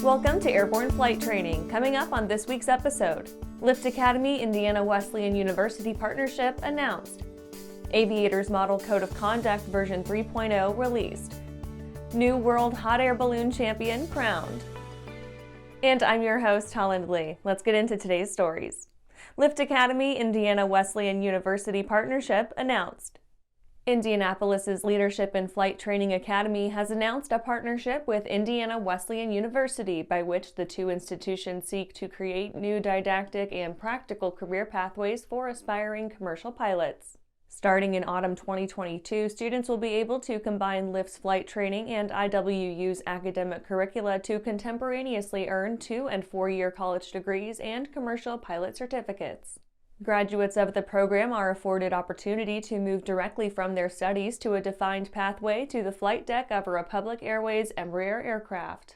Welcome to Airborne Flight Training. Coming up on this week's episode, Lift Academy Indiana Wesleyan University partnership announced. Aviators Model Code of Conduct version 3.0 released. New World Hot Air Balloon Champion crowned. And I'm your host, Holland Lee. Let's get into today's stories. Lift Academy Indiana Wesleyan University partnership announced. Indianapolis's Leadership in Flight Training Academy has announced a partnership with Indiana Wesleyan University by which the two institutions seek to create new didactic and practical career pathways for aspiring commercial pilots. Starting in autumn 2022, students will be able to combine LIFT's flight training and IWU's academic curricula to contemporaneously earn 2- and 4-year college degrees and commercial pilot certificates. Graduates of the program are afforded opportunity to move directly from their studies to a defined pathway to the flight deck of a Republic Airways Embraer aircraft.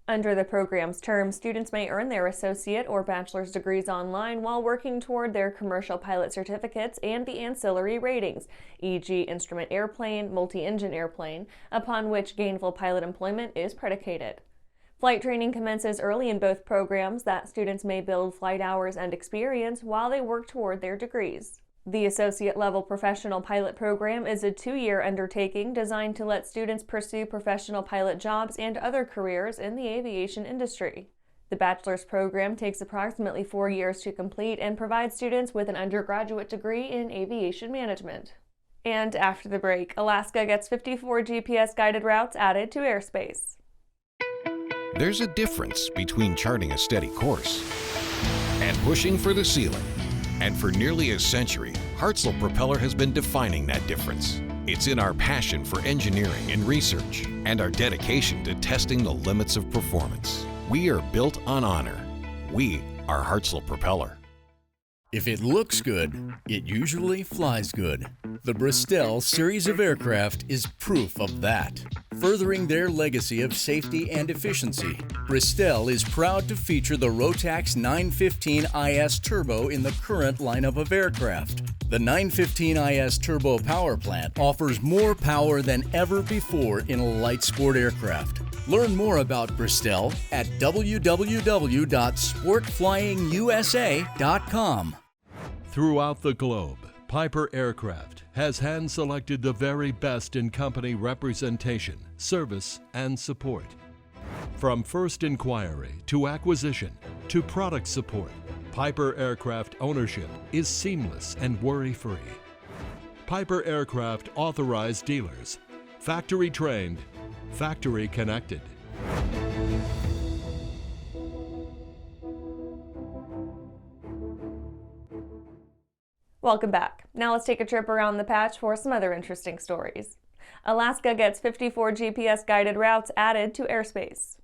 Under the program's terms, students may earn their associate or bachelor's degrees online while working toward their commercial pilot certificates and the ancillary ratings, e.g. instrument airplane, multi-engine airplane, upon which gainful pilot employment is predicated. Flight training commences early in both programs that students may build flight hours and experience while they work toward their degrees. The associate-level professional pilot program is a 2-year undertaking designed to let students pursue professional pilot jobs and other careers in the aviation industry. The bachelor's program takes approximately 4 years to complete and provides students with an undergraduate degree in aviation management. And after the break, Alaska gets 54 GPS-guided routes added to airspace. There's a difference between charting a steady course and pushing for the ceiling. And for nearly a century, Hartzell Propeller has been defining that difference. It's in our passion for engineering and research and our dedication to testing the limits of performance. We are built on honor. We are Hartzell Propeller. If it looks good, it usually flies good. The Bristol series of aircraft is proof of that. Furthering their legacy of safety and efficiency, Bristol is proud to feature the Rotax 915 IS Turbo in the current lineup of aircraft. The 915 IS Turbo power plant offers more power than ever before in a light sport aircraft. Learn more about Bristol at www.sportflyingusa.com. Throughout the globe, Piper Aircraft has hand-selected the very best in company representation, service, and support. From first inquiry to acquisition to product support, Piper Aircraft ownership is seamless and worry-free. Piper Aircraft authorized dealers, factory trained, factory connected. Welcome back. Now let's take a trip around the patch for some other interesting stories. Alaska gets 54 GPS-guided routes added to airspace.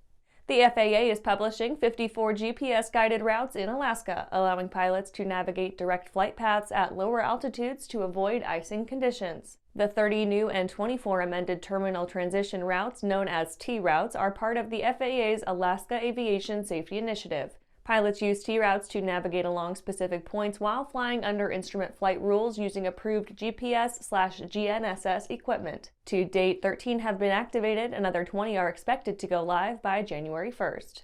The FAA is publishing 54 GPS-guided routes in Alaska, allowing pilots to navigate direct flight paths at lower altitudes to avoid icing conditions. The 30 new and 24 amended terminal transition routes, known as T routes, are part of the FAA's Alaska Aviation Safety Initiative. Pilots use T routes to navigate along specific points while flying under instrument flight rules using approved GPS/GNSS equipment. To date, 13 have been activated, another 20 are expected to go live by January 1st.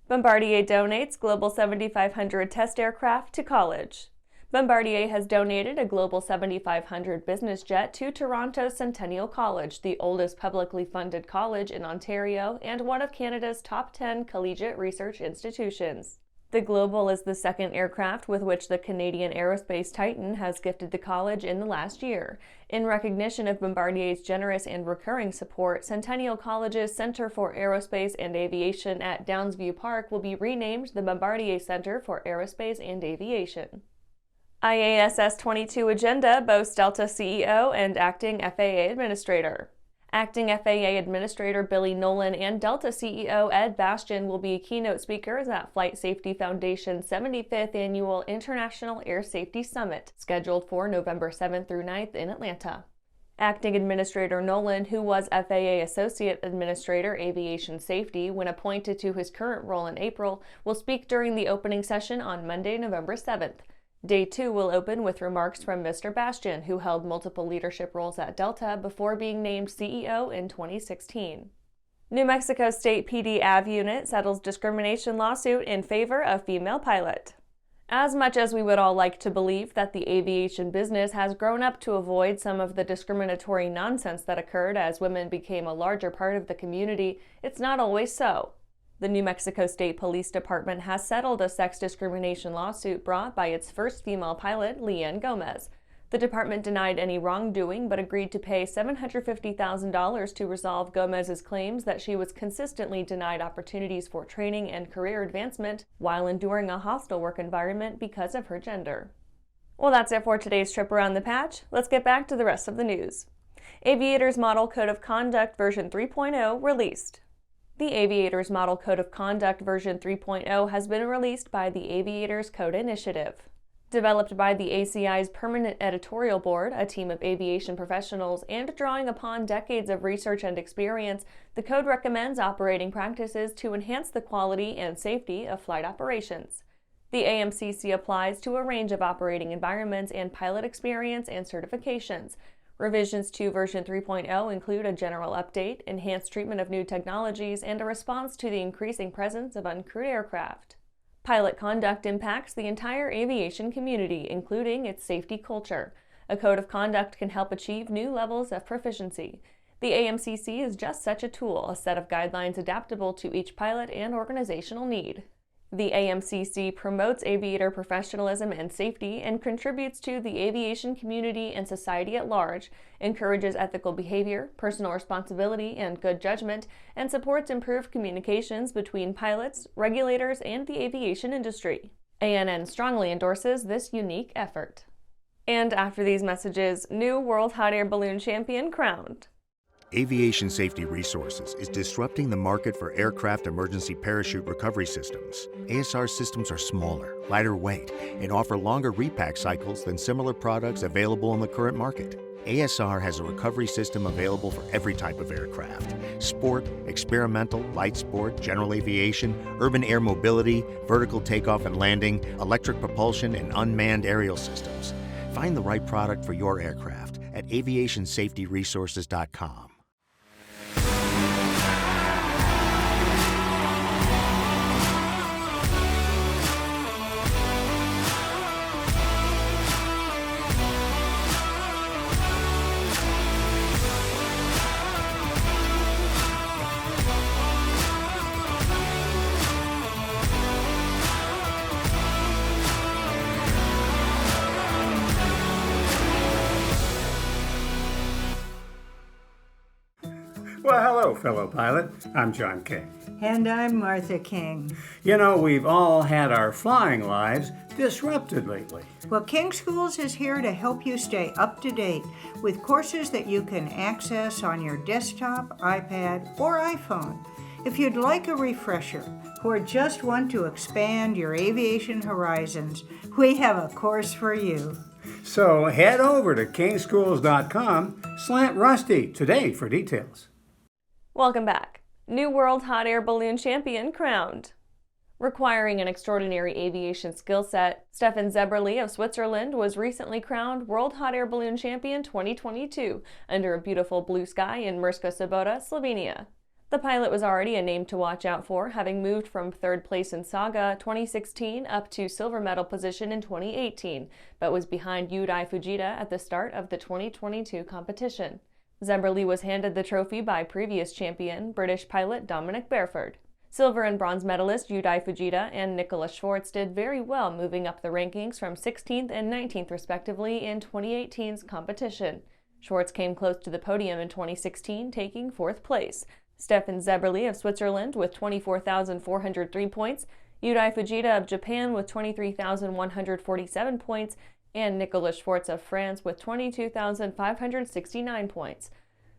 Bombardier donates Global 7500 test aircraft to college. Bombardier has donated a Global 7500 business jet to Toronto's Centennial College, the oldest publicly funded college in Ontario and one of Canada's top 10 collegiate research institutions. The Global is the second aircraft with which the Canadian aerospace titan has gifted the college in the last year. In recognition of Bombardier's generous and recurring support, Centennial College's Center for Aerospace and Aviation at Downsview Park will be renamed the Bombardier Center for Aerospace and Aviation. IASS 22 agenda boasts Delta CEO and acting FAA administrator. Acting FAA Administrator Billy Nolan and Delta CEO Ed Bastian will be keynote speakers at Flight Safety Foundation's 75th Annual International Air Safety Summit, scheduled for November 7th through 9th in Atlanta. Acting Administrator Nolan, who was FAA Associate Administrator Aviation Safety when appointed to his current role in April, will speak during the opening session on Monday, November 7th. Day 2 will open with remarks from Mr. Bastian, who held multiple leadership roles at Delta before being named CEO in 2016. New Mexico State PD AV unit settles discrimination lawsuit in favor of female pilot. As much as we would all like to believe that the aviation business has grown up to avoid some of the discriminatory nonsense that occurred as women became a larger part of the community, it's not always so. The New Mexico State Police Department has settled a sex discrimination lawsuit brought by its first female pilot, Leanne Gomez. The department denied any wrongdoing but agreed to pay $750,000 to resolve Gomez's claims that she was consistently denied opportunities for training and career advancement while enduring a hostile work environment because of her gender. Well, that's it for today's trip around the patch. Let's get back to the rest of the news. Aviators Model Code of Conduct version 3.0 released. The Aviators Model Code of Conduct version 3.0 has been released by the Aviators Code Initiative. Developed by the ACI's Permanent Editorial Board, a team of aviation professionals, and drawing upon decades of research and experience, the code recommends operating practices to enhance the quality and safety of flight operations. The AMCC applies to a range of operating environments and pilot experience and certifications. Revisions to version 3.0 include a general update, enhanced treatment of new technologies, and a response to the increasing presence of uncrewed aircraft. Pilot conduct impacts the entire aviation community, including its safety culture. A code of conduct can help achieve new levels of proficiency. The AMCC is just such a tool, a set of guidelines adaptable to each pilot and organizational need. The AMCC promotes aviator professionalism and safety and contributes to the aviation community and society at large, encourages ethical behavior, personal responsibility, and good judgment, and supports improved communications between pilots, regulators, and the aviation industry. ANN strongly endorses this unique effort. And after these messages, new World Hot Air Balloon Champion crowned. Aviation Safety Resources is disrupting the market for aircraft emergency parachute recovery systems. ASR systems are smaller, lighter weight, and offer longer repack cycles than similar products available in the current market. ASR has a recovery system available for every type of aircraft: sport, experimental, light sport, general aviation, urban air mobility, vertical takeoff and landing, electric propulsion, and unmanned aerial systems. Find the right product for your aircraft at aviationsafetyresources.com. Well, hello, fellow pilot. I'm John King. And I'm Martha King. You know, we've all had our flying lives disrupted lately. Well, King Schools is here to help you stay up to date with courses that you can access on your desktop, iPad, or iPhone. If you'd like a refresher or just want to expand your aviation horizons, we have a course for you. So head over to kingschools.com/Rusty today for details. Welcome back. New World Hot Air Balloon Champion crowned. Requiring an extraordinary aviation skill set, Stefan Zeberli of Switzerland was recently crowned World Hot Air Balloon Champion 2022 under a beautiful blue sky in Musrka Sobata, Slovenia. The pilot was already a name to watch out for, having moved from third place in Saga 2016 up to silver medal position in 2018, but was behind Yudai Fujita at the start of the 2022 competition. Zeberli was handed the trophy by previous champion, British pilot Dominic Bareford. Silver and bronze medalist Yudai Fujita and Nicholas Schwartz did very well, moving up the rankings from 16th and 19th respectively in 2018's competition. Schwartz came close to the podium in 2016, taking 4th place. Stefan Zeberli of Switzerland with 24,403 points, Yudai Fujita of Japan with 23,147 points, and Nicholas Schwartz of France with 22,569 points.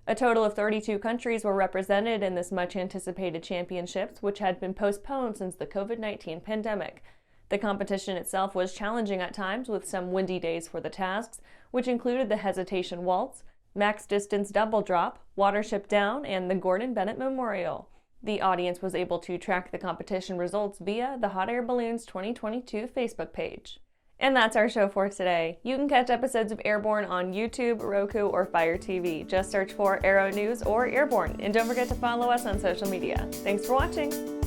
A total of 32 countries were represented in this much-anticipated championships, which had been postponed since the COVID-19 pandemic. The competition itself was challenging at times, with some windy days for the tasks, which included the hesitation waltz, max distance double drop, watership down, and the Gordon Bennett Memorial. The audience was able to track the competition results via the Hot Air Balloons 2022 Facebook page. And that's our show for today. You can catch episodes of Airborne on YouTube, Roku, or Fire TV. Just search for Aero-News or Airborne, and don't forget to follow us on social media. Thanks for watching.